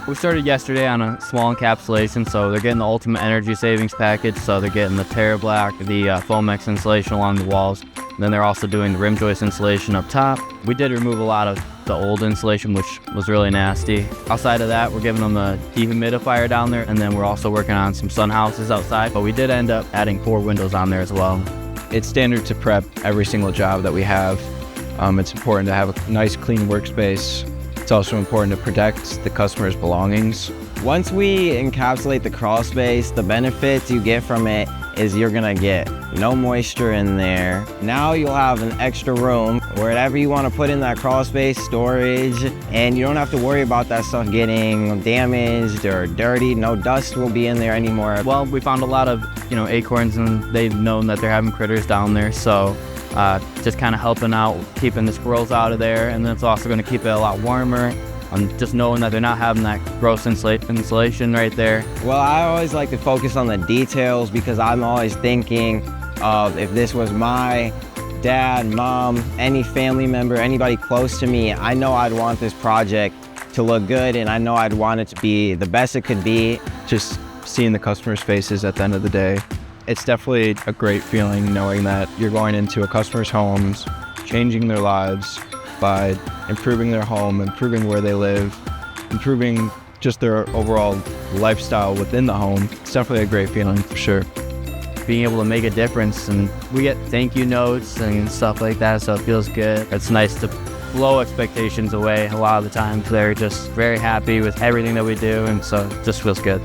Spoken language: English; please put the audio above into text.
We started yesterday on a small encapsulation, so they're getting the ultimate energy savings package. So they're getting the TerraBlock, the Foamax insulation along the walls. And then they're also doing the rim joist insulation up top. We did remove a lot of the old insulation, which was really nasty. Outside of that, we're giving them the dehumidifier down there, and then we're also working on some sun houses outside. But we did end up adding 4 windows on there as well. It's standard to prep every single job that we have. It's important to have a nice, clean workspace. It's also important to protect the customer's belongings. Once we encapsulate the crawl space, the benefits you get from it is you're gonna get no moisture in there. Now you'll have an extra room, wherever you wanna put in that crawl space, storage, and you don't have to worry about that stuff getting damaged or dirty. No dust will be in there anymore. Well, we found a lot of, acorns, and they've known that they're having critters down there, so just kind of helping out, keeping the squirrels out of there, and then it's also going to keep it a lot warmer. Just knowing that they're not having that gross insulation right there. Well, I always like to focus on the details because I'm always thinking of if this was my dad, mom, any family member, anybody close to me, I know I'd want this project to look good, and I know I'd want it to be the best it could be. Just seeing the customer's faces at the end of the day. It's definitely a great feeling knowing that you're going into a customer's homes, changing their lives by improving their home, improving where they live, improving just their overall lifestyle within the home. It's definitely a great feeling for sure. Being able to make a difference, and we get thank you notes and stuff like that, so it feels good. It's nice to blow expectations away. A lot of the times they're just very happy with everything that we do, and so it just feels good.